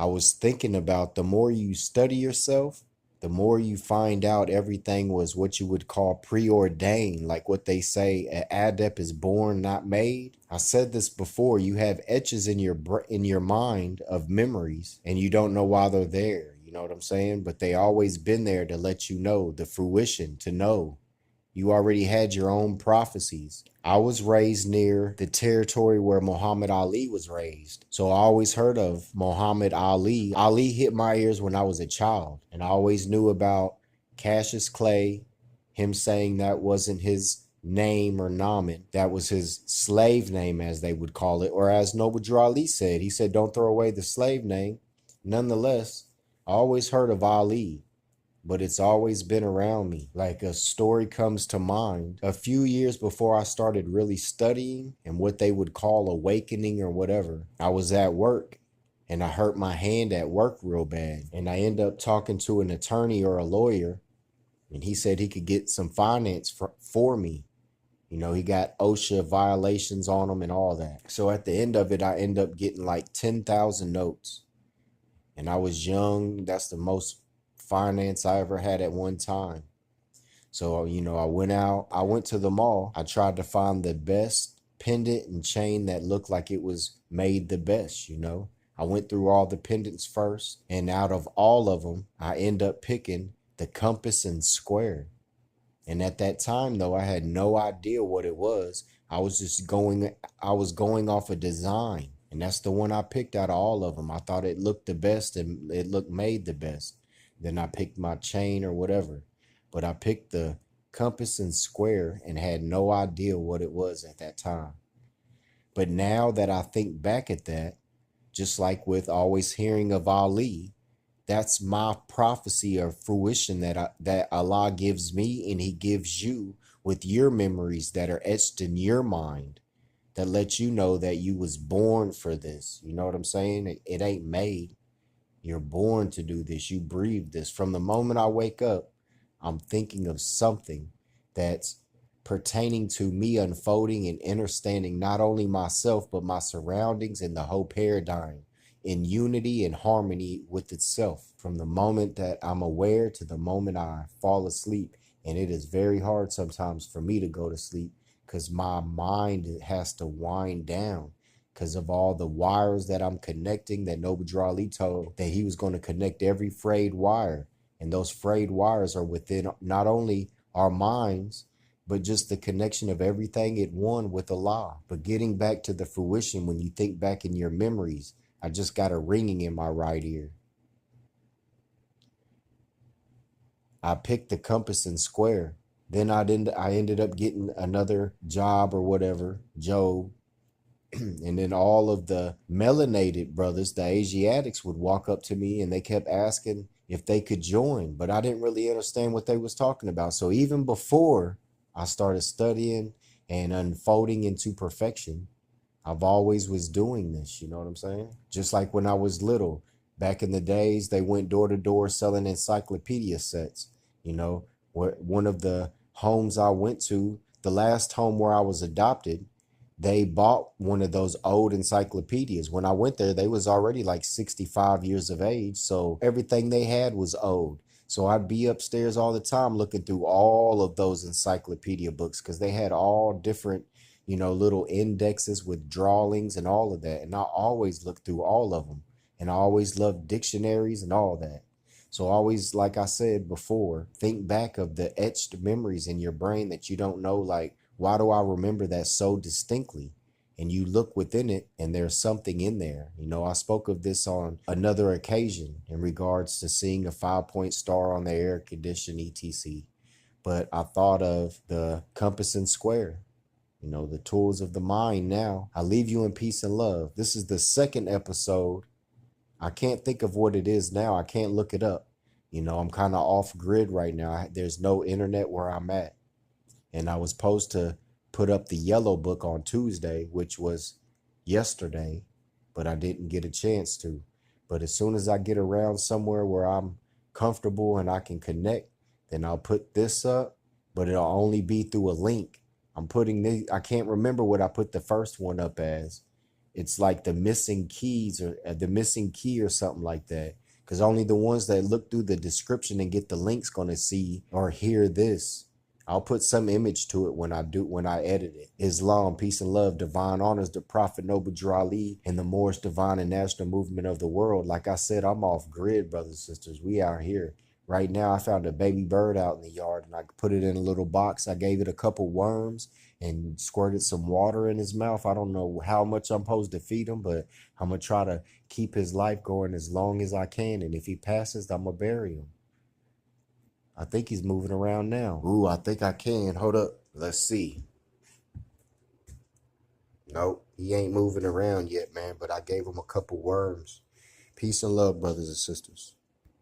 I was thinking about the more you study yourself, the more you find out everything was what you would call preordained, like what they say, an adept is born, not made. I said this before, you have etches in your mind of memories and you don't know why they're there. You know what I'm saying? But they always been there to let you know the fruition, to know. You already had your own prophecies. I was raised near the territory where Muhammad Ali was raised. So I always heard of Muhammad Ali. Ali hit my ears when I was a child. And I always knew about Cassius Clay, him saying that wasn't his name or namen. That was his slave name, as they would call it. Or as Noble Drew Ali said, he said, don't throw away the slave name. Nonetheless, I always heard of Ali, but it's always been around me. Like a story comes to mind. A few years before I started really studying and what they would call awakening or whatever, I was at work and I hurt my hand at work real bad. And I ended up talking to an attorney or a lawyer, and he said he could get some finance for me. You know, he got OSHA violations on him and all that. So at the end of it, I end up getting like 10,000 notes. And I was young. That's the most finance I ever had at one time. So, you know, I went to the mall. I tried to find the best pendant and chain that looked like it was made the best, you know. I went through all the pendants first, and out of all of them, I end up picking the compass and square. And at that time, though, I had no idea what it was. I was going off a design, and that's the one I picked out of all of them. I thought it looked the best and it looked made the best. Then I picked my chain or whatever, but I picked the compass and square and had no idea what it was at that time. But now that I think back at that, just like with always hearing of Ali, that's my prophecy or fruition that Allah gives me and he gives you with your memories that are etched in your mind, that let you know that you was born for this. You know what I'm saying? It ain't made. You're born to do this. You breathe this. From the moment I wake up, I'm thinking of something that's pertaining to me unfolding and understanding not only myself, but my surroundings and the whole paradigm in unity and harmony with itself. From the moment that I'm aware to the moment I fall asleep. And it is very hard sometimes for me to go to sleep because my mind has to wind down because of all the wires that I'm connecting, that Noble Drew Ali told that he was going to connect every frayed wire. And those frayed wires are within not only our minds, but just the connection of everything it one with Allah. But getting back to the fruition, when you think back in your memories, I just got a ringing in my right ear. I picked the compass and square. Then I ended up getting another job or whatever, Job. And then all of the melanated brothers, the Asiatics, would walk up to me and they kept asking if they could join, but I didn't really understand what they was talking about. So even before I started studying and unfolding into perfection, I've always was doing this, you know what I'm saying? Just like when I was little, back in the days, they went door to door selling encyclopedia sets. You know, one of the homes I went to, the last home where I was adopted, they bought one of those old encyclopedias. When I went there, they was already like 65 years of age. So everything they had was old. So I'd be upstairs all the time looking through all of those encyclopedia books because they had all different, you know, little indexes with drawings and all of that. And I always looked through all of them. And I always loved dictionaries and all that. So always, like I said before, think back of the etched memories in your brain that you don't know, like, why do I remember that so distinctly? And you look within it and there's something in there. You know, I spoke of this on another occasion in regards to seeing a 5-point star on the air condition, etc. But I thought of the compass and square, you know, the tools of the mind. Now I leave you in peace and love. This is the second episode. I can't think of what it is now. I can't look it up. You know, I'm kind of off grid right now. There's no internet where I'm at. And I was supposed to put up the yellow book on Tuesday, which was yesterday, but I didn't get a chance to. But as soon as I get around somewhere where I'm comfortable and I can connect, then I'll put this up, but it'll only be through a link. I can't remember what I put the first one up as, It's like the missing keys or the missing key or something like that. Because only the ones that look through the description and get the links gonna see or hear this. I'll put some image to it when I edit it. Islam, peace and love, divine honors the Prophet Noble Drew Ali and the Moorish divine and national movement of the world. Like I said, I'm off grid, brothers and sisters. We out here. Right now, I found a baby bird out in the yard and I put it in a little box. I gave it a couple worms and squirted some water in his mouth. I don't know how much I'm supposed to feed him, but I'm going to try to keep his life going as long as I can. And if he passes, I'm going to bury him. I think he's moving around now. Ooh, I think I can. Hold up. Let's see. Nope, he ain't moving around yet, man, but I gave him a couple worms. Peace and love, brothers and sisters.